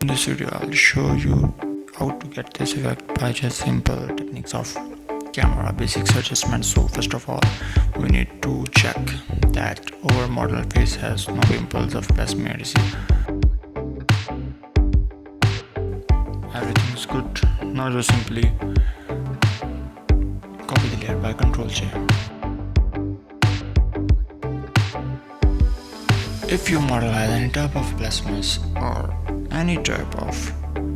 In this video, I'll show you how to get this effect by just simple techniques of camera basics adjustment. So first of all, we need to check that our model face has no pimples of plasmid. Everything is good. Now just simply copy the layer by Ctrl J. If your model has any type of plasmas or any type of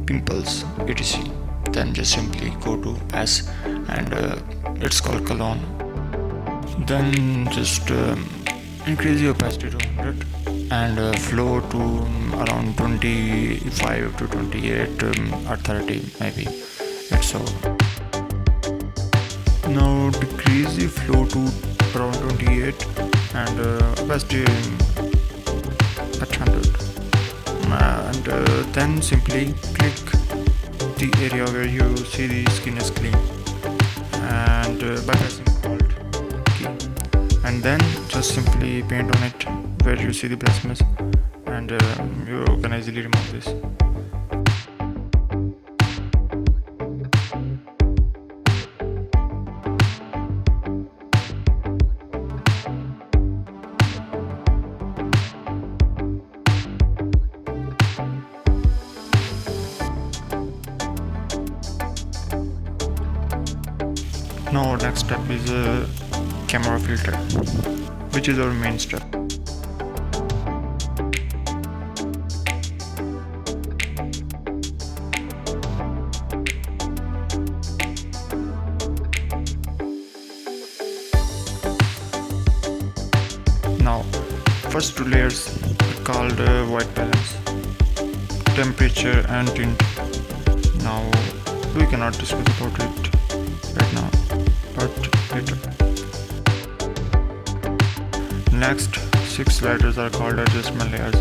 pimples etc, then just simply go to S and it's called colon. Then just increase the opacity to 100 and flow to around 25 to 28 or 30 maybe. It's all. Now decrease the flow to around 28 and opacity at 100 and then simply click the area where you see the skin is clean and by pressing Alt key, and then just simply paint on it where you see the plasmas and you can easily remove this. Now next step is camera filter, which is our main step. Now first two layers are called white balance, temperature and tint. Now we cannot discuss about it right now, but later. Next 6 layers are called adjustment layers.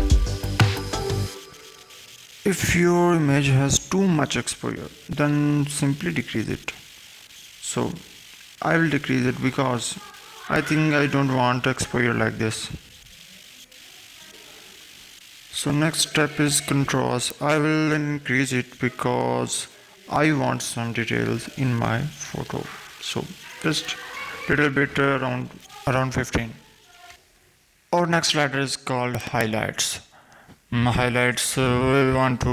If your image has too much exposure, then simply decrease it. So I will decrease it because I think I don't want exposure like this. So next step is contrast. I will increase it because I want some details in my photo. So just little bit around 15. Our next letter is called highlights. Highlights we want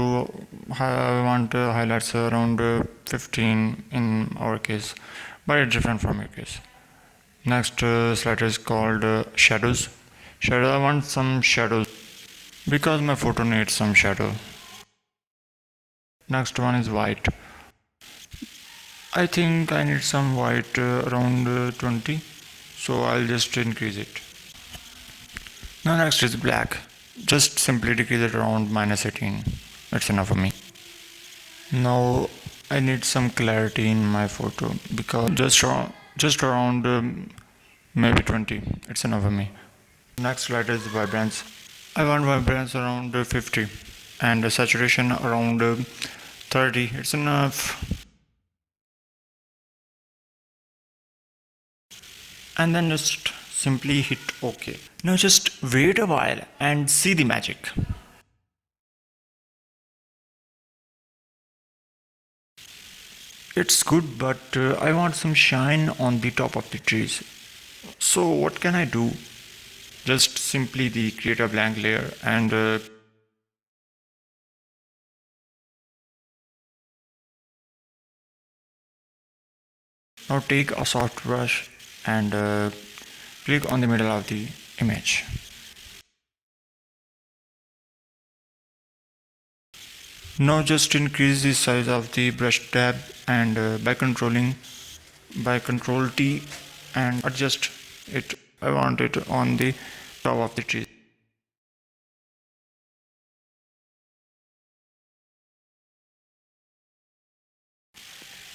highlights around 15 in our case, but it's different from your case. Next slider is called shadows. I want some shadows because my photo needs some shadow. Next one is white. I think I need some white around 20, so I'll just increase it. Now next is black. Just simply decrease it around -18. It's enough for me. Now I need some clarity in my photo because just around maybe 20. It's enough for me. Next slide is vibrance. I want vibrance around 50 and saturation around 30. It's enough. And then just simply hit OK. Now just wait a while and see the magic. It's good, but I want some shine on the top of the trees. So what can I do? Just simply create a blank layer and now take a soft brush and click on the middle of the image. Now just increase the size of the brush tab and by Ctrl T and adjust it. I want it on the top of the tree.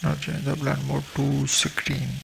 Now change the blend mode to 16.